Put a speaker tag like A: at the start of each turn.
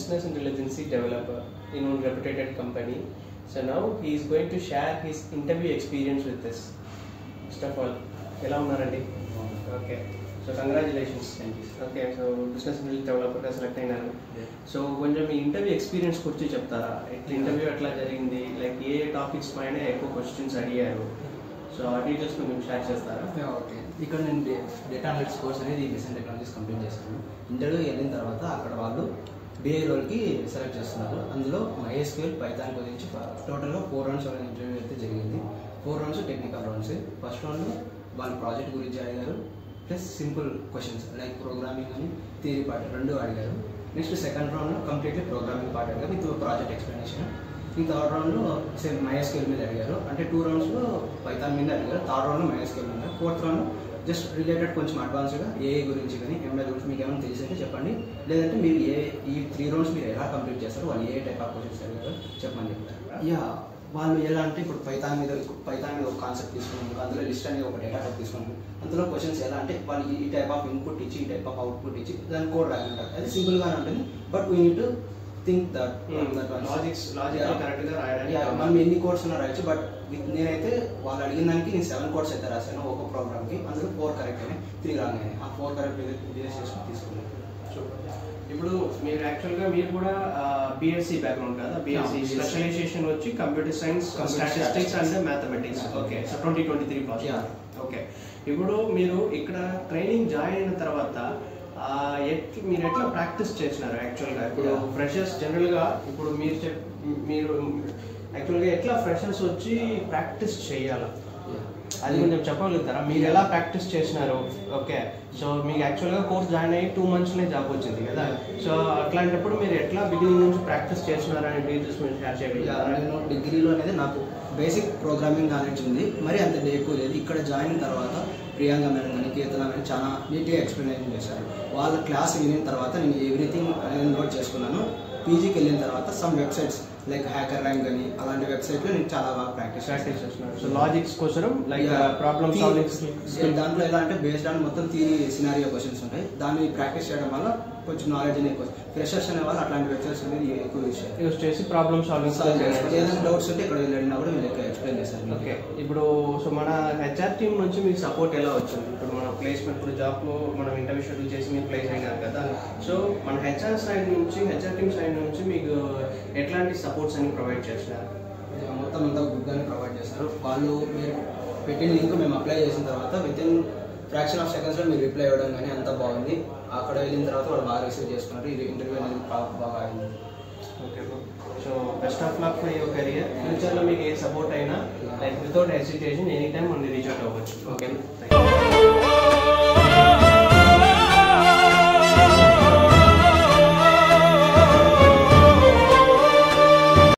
A: business intelligence developer in one reputed company. So now he is going to share his interview experience with us. First of all, hello Narandi. Okay. So congratulations.
B: Thank you.
A: Okay. So business intelligence developer ga select ayinaru. So కొంచెం మీ interview experience గురించి చెప్తారా? Interview ఎట్లా జరిగింది, like ఏ topics పైన ఎక్కువ questions అడిగారు, so ఆ details కొంచెం షేర్ చేస్తారా?
B: ఓకే. ఇక్కడ నేను డేటా అనలిటిక్స్ కోర్స్ అనేది బిఎస్ఎన్ టెక్నాలజీస్ కంప్లీట్ చేశాను. ఇంటర్వ్యూ వెళ్ళిన తర్వాత అక్కడ వాళ్ళు బిఏ రోల్కి సెలెక్ట్ చేస్తున్నారు. అందులో MySQL, పైథాన్ గురించి టోటల్గా 4 రౌండ్స్ ఇంటర్వ్యూ అయితే జరిగింది. 4 rounds technical rounds. First round వాళ్ళ ప్రాజెక్ట్ గురించి అడిగారు, plus simple questions like programming అని థియరీ పార్ట్ 2 అడిగారు. నెక్స్ట్ సెకండ్ రౌండ్లో కంప్లీట్లీ ప్రోగ్రామింగ్ పార్ట్ అడిగారు విత్ ప్రాజెక్ట్ ఎక్స్ప్లెనేషన్. ఈ థర్డ్ రౌండ్లో సేమ్ MySQL మీద అడిగారు. అంటే 2 రౌండ్స్లో పైథాన్ మీద అడిగారు, థర్డ్ రౌండ్లో MySQL మీద, ఫోర్త్ రౌండ్ జస్ట్ రిలేటెడ్ కొంచెం అడ్వాన్స్గా ఏఐ గురించి కానీ ఎంఐ గురించి మీకు ఏమైనా తెలిసింటే చెప్పండి, లేదంటే మీరు ఈ 3 రౌండ్స్ మీరు ఎలా కంప్లీట్ చేస్తారు, వాళ్ళు ఏ టైప్ ఆఫ్ క్వశ్చన్స్ అడిగారు చెప్పమని చెప్తారు. యా, వాళ్ళు ఎలా అంటే ఇప్పుడు పైథాన్ మీద ఒక కాన్సెప్ట్ తీసుకున్నాము, అందులో లిస్ట్ అనేది ఒక డేటా టైప్ తీసుకున్నాము. అందులో క్వశ్చన్స్ ఎలా అంటే వాళ్ళు ఈ టైప్ ఆఫ్ ఇన్పుట్ ఇచ్చి ఈ టైప్ ఆఫ్ అవుట్పుట్ ఇచ్చి దాని కోడ్ రాయమంటారు. అది సింపుల్గానే ఉంటుంది, but we need to think that
A: కరెక్ట్గా రాయడానికి
B: మనం ఎన్ని కోడ్స్ ఉన్నా రాయొచ్చు. బట్ నేనైతే వాళ్ళు అడిగిన దానికి నేను 7 కోడ్స్ అయితే రాశాను ఒక ప్రోగ్రామ్కి. అందులో 4 కరెక్ట్ అయినాయి, 3 రాంగ్ అయినాయి. ఆ 4 కరెక్ట్ బేస్ చేసుకుని తీసుకున్నాను.
A: ఇప్పుడు మీరు యాక్చువల్గా మీరు కూడా బిఎస్సి బ్యాక్గ్రౌండ్ కదా, బిఎస్సి స్పెషలైజేషన్ వచ్చి computer science, statistics and mathematics. Okay. So 2023 pass. Okay. ఇప్పుడు మీరు ఇక్కడ ట్రైనింగ్ జాయిన్ అయిన తర్వాత మీరు ఎట్లా ప్రాక్టీస్ చేసినారు యాక్చువల్గా? ఇప్పుడు ఫ్రెషర్స్ జనరల్గా ఇప్పుడు మీరు యాక్చువల్గా ఎట్లా ఫ్రెషర్స్ వచ్చి ప్రాక్టీస్ చేయాలి అది కొంచెం చెప్పగలుగుతారా? మీరు ఎలా ప్రాక్టీస్ చేసినారు? ఓకే. సో మీకు యాక్చువల్గా కోర్స్ జాయిన్ అయ్యి 2 monthsనే జాబ్ వచ్చింది కదా, సో అట్లాంటప్పుడు మీరు ఎట్లా బిగినింగ్ నుంచి ప్రాక్టీస్ చేసినారు అనే డీటెయిల్స్ మీరు షేర్ చేయగలుగుతారా?
B: నేను డిగ్రీలో అనేది నాకు బేసిక్ ప్రోగ్రామింగ్ నాలెడ్జ్ ఉంది, మరి అంత ఎక్కువ లేదు. ఇక్కడ జాయిన్ అయిన తర్వాత ప్రియాంక మేడం కానీ కీర్తన మేడం చాలా నీట్గా ఎక్స్ప్లెయిన్ చేశారు. వాళ్ళ క్లాస్ వినిన తర్వాత నేను ఎవ్రీథింగ్ అనేది నోట్ చేసుకున్నాను. పీజీకి వెళ్ళిన తర్వాత some websites like hacker rank అని అలాంటి వెబ్సైట్లో నేను చాలా బాగా ప్రాక్టీస్ చేస్తున్నాను.
A: సో లాజిక్స్ కోసం లైక్ ప్రాబ్లమ్ సాల్వింగ్
B: దాంట్లో ఎలా అంటే బేస్డ్ ఆన్ మొత్తం థియరీ సినారియో క్వశ్చన్స్ ఉంటాయి. దాన్ని ప్రాక్టీస్ చేయడం వల్ల కొంచెం నాలెడ్జ్ అనేది ఎక్కువ. ఫ్రెషర్స్ అనే వాళ్ళు అట్లాంటి వెబ్సైట్స్ అనేది ఎక్కువ యూజ్ చేసి ప్రాబ్లమ్ సాల్వింగ్ ఏదైనా డౌట్స్ ఉంటే ఇక్కడ వెళ్ళినా కూడా మీరు ఎక్స్ప్లెయిన్ చేశారు.
A: ఓకే. ఇప్పుడు సో మన హెచ్ఆర్ టీమ్ నుంచి మీకు సపోర్ట్ ఎలా వచ్చింది? ఇప్పుడు మన ప్లేస్మెంట్, ఇప్పుడు జాబ్లో మనం ఇంటర్వ్యూ షెడ్యూల్ చేసి మీరు ప్లేస్ అయినారు కదా, సో మన హెచ్ఆర్ టీమ్ సైడ్ నుంచి మీకు ఎట్లాంటి సపోర్ట్స్ అని ప్రొవైడ్ చేస్తున్నారు?
B: మొత్తం అంతా గుడ్గానే ప్రొవైడ్ చేస్తారు. వాళ్ళు మీరు పెట్టిన లింక్ మేము అప్లై చేసిన తర్వాత వితిన్ ఫ్రాక్షన్ ఆఫ్ సెకండ్స్లో మీరు రిప్లై ఇవ్వడం కానీ అంతా బాగుంది. అక్కడ వెళ్ళిన తర్వాత వాళ్ళు బాగా రిసీవ్ చేసుకున్నారు. ఇది ఇంటర్వ్యూ అనేది బాగా అయింది.
A: Okay. So best of luck for your career. ఫ్యూచర్లో మీకు ఏ సపోర్ట్ అయినా like without hesitation any time మనం రీచ్ అవుట్ అవ్వచ్చు. ఓకే.